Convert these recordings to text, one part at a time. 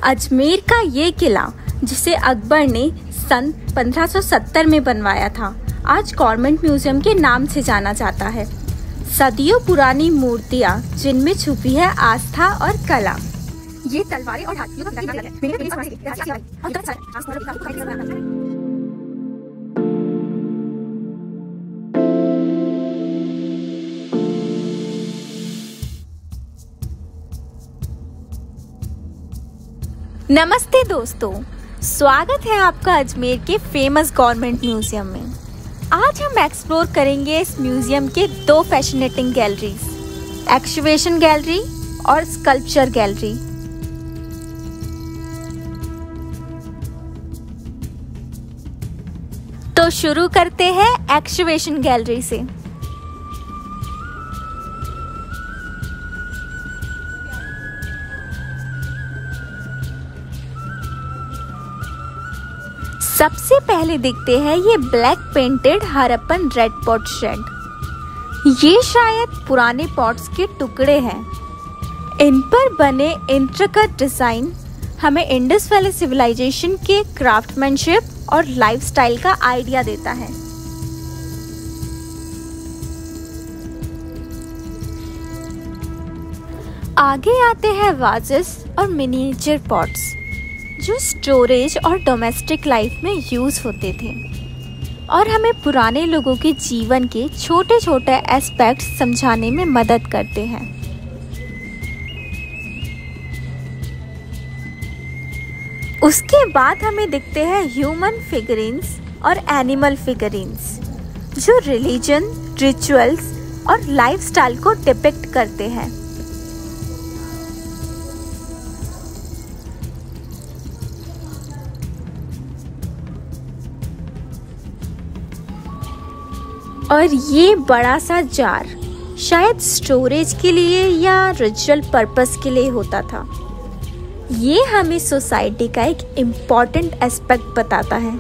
अजमेर का ये किला, जिसे अकबर ने सन 1570 में बनवाया था, आज गवर्नमेंट म्यूजियम के नाम से जाना जाता है। सदियों पुरानी मूर्तियाँ जिनमें छुपी है आस्था और कला। ये तलवारें और हाथियों का नमस्ते दोस्तों, स्वागत है आपका अजमेर के फेमस गवर्नमेंट म्यूजियम में। आज हम एक्सप्लोर करेंगे इस म्यूजियम के दो फैसिनेटिंग गैलरीज, एक्सकवेशन गैलरी और स्कल्पचर गैलरी। तो शुरू करते हैं एक्सकवेशन गैलरी से। सबसे पहले देखते हैं ये black painted Harappan red pot sherd. ये शायद पुराने पॉट्स के टुकड़े हैं। इन पर बने इंट्रिकेट डिजाइन हमें इंडस वैली सिविलाइजेशन के क्राफ्टमैनशिप और लाइफस्टाइल का आइडिया देता है। आगे आते हैं वाजेस और मिनिएचर पॉट्स, जो स्टोरेज और डोमेस्टिक लाइफ में यूज होते थे और हमें पुराने लोगों के जीवन के छोटे छोटे एस्पेक्ट्स समझाने में मदद करते हैं। उसके बाद हमें दिखते हैं ह्यूमन फिगरिन्स और एनिमल फिगरिन्स, जो रिलीजन, रिचुअल्स और लाइफस्टाइल को डिपिक्ट करते हैं। और ये बड़ा सा जार शायद स्टोरेज के लिए या रिचुअल पर्पस के लिए होता था। ये हमें सोसाइटी का एक इम्पॉर्टेंट एस्पेक्ट बताता है।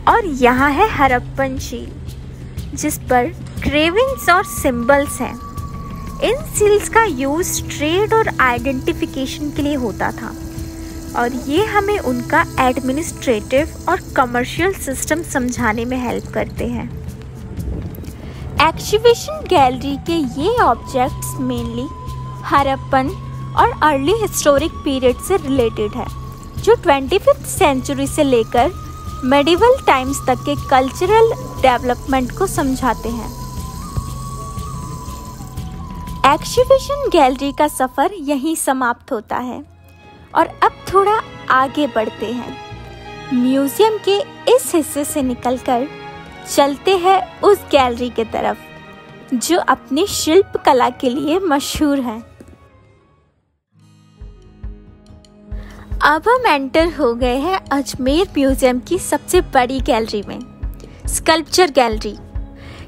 और यहाँ है हरप्पन शील, जिस पर क्रेविंग्स और सिंबल्स हैं। इन सील्स का यूज ट्रेड और आइडेंटिफिकेशन के लिए होता था और ये हमें उनका एडमिनिस्ट्रेटिव और कमर्शियल सिस्टम समझाने में हेल्प करते हैं। एक्सकवेशन गैलरी के ये ऑब्जेक्ट्स मेनली हरप्पन और अर्ली हिस्टोरिक पीरियड से रिलेटेड है, जो 25th सेंचुरी से लेकर मेडिवल टाइम्स तक के कल्चरल डेवलपमेंट को समझाते हैं। एक्सकवेशन गैलरी का सफ़र यहीं समाप्त होता है और अब थोड़ा आगे बढ़ते हैं। म्यूजियम के इस हिस्से से निकलकर चलते हैं उस गैलरी की तरफ, जो अपनी शिल्प कला के लिए मशहूर है। अब हम एंटर हो गए हैं अजमेर म्यूजियम की सबसे बड़ी गैलरी में, स्कल्पचर गैलरी।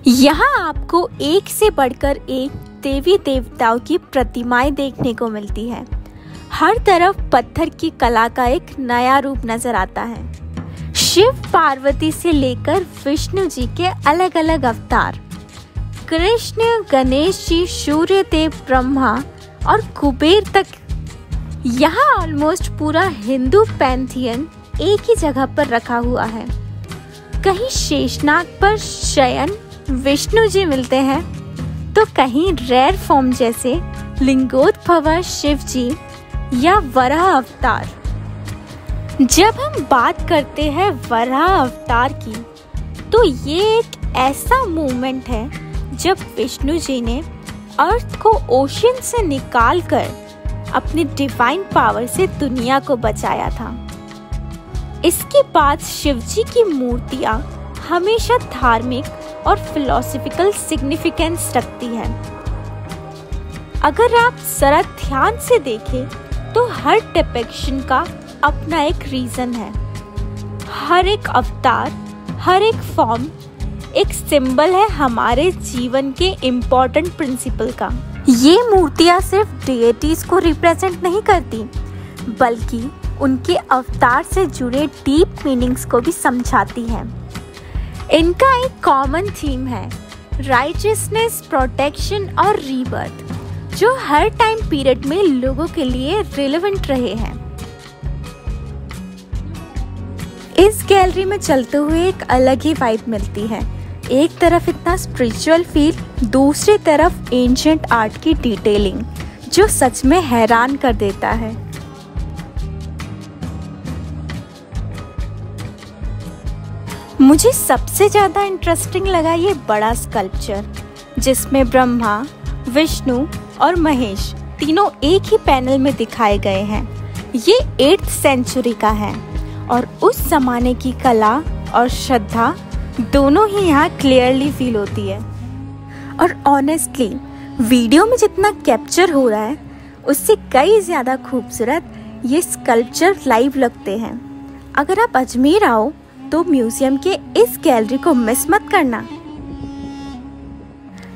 यहाँ आपको एक से बढ़कर एक देवी देवताओं की प्रतिमाएं देखने को मिलती है। हर तरफ पत्थर की कला का एक नया रूप नजर आता है। शिव पार्वती से लेकर विष्णु जी के अलग अलग अवतार, कृष्ण, गणेश जी, सूर्य देव, ब्रह्मा और कुबेर तक। यहाँ ऑलमोस्ट पूरा हिंदू पैंथियन एक ही जगह पर रखा हुआ है। कहीं शेषनाग पर शयन विष्णु जी मिलते हैं, तो कहीं रेयर फॉर्म जैसे लिंगोद्भव शिव जी या वराह अवतार। जब हम बात करते हैं वराह अवतार की, तो ये एक ऐसा मूवमेंट है जब विष्णु जी ने अर्थ को ओशन से निकालकर अपनी डिवाइन पावर से दुनिया को बचाया था। इसके बाद शिव जी की मूर्तियाँ हमेशा धार्मिक और फिलोसफिकल सिग्निफिकेंस रखती है। अगर आप जरा ध्यान से देखें तो हर डिपिक्शन का अपना एक रीजन है। हर एक अवतार, हर एक फॉर्म एक सिंबल है हमारे जीवन के इम्पोर्टेंट प्रिंसिपल का। ये मूर्तियाँ सिर्फ डेइटीज को रिप्रेजेंट नहीं करती, बल्कि उनके अवतार से जुड़े डीप मीनिंग्स को भी समझाती हैं। इनका एक कॉमन थीम है राइचियसनेस, प्रोटेक्शन और रीबर्थ, जो हर टाइम पीरियड में लोगों के लिए रिलेवेंट रहे हैं। इस गैलरी में चलते हुए एक अलग ही वाइब मिलती है। एक तरफ इतना स्पिरिचुअल फील, दूसरी तरफ एंशिएंट आर्ट की डिटेलिंग जो सच में हैरान कर देता है। मुझे सबसे ज़्यादा इंटरेस्टिंग लगा ये बड़ा स्कल्पचर, जिसमें ब्रह्मा, विष्णु और महेश तीनों एक ही पैनल में दिखाए गए हैं। ये 8th सेंचुरी का है और उस जमाने की कला और श्रद्धा दोनों ही यहाँ क्लियरली फील होती है। और ऑनेस्टली वीडियो में जितना कैप्चर हो रहा है उससे कई ज़्यादा खूबसूरत ये स्कल्पचर लाइव लगते हैं। अगर आप अजमेर आओ तो म्यूजियम के इस गैलरी को मिस मत करना।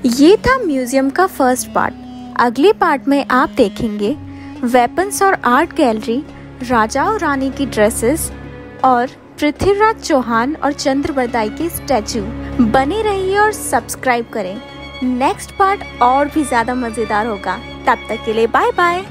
ये था म्यूजियम का फर्स्ट पार्ट। अगले पार्ट में आप देखेंगे वेपन्स और आर्ट गैलरी, राजा और रानी की ड्रेसेस और पृथ्वीराज चौहान और चंद्रबरदाई के स्टैचू। बने रहिए और सब्सक्राइब करें। नेक्स्ट पार्ट और भी ज़्यादा मज़ेदार होगा। तब तक के लिए बाय बाय।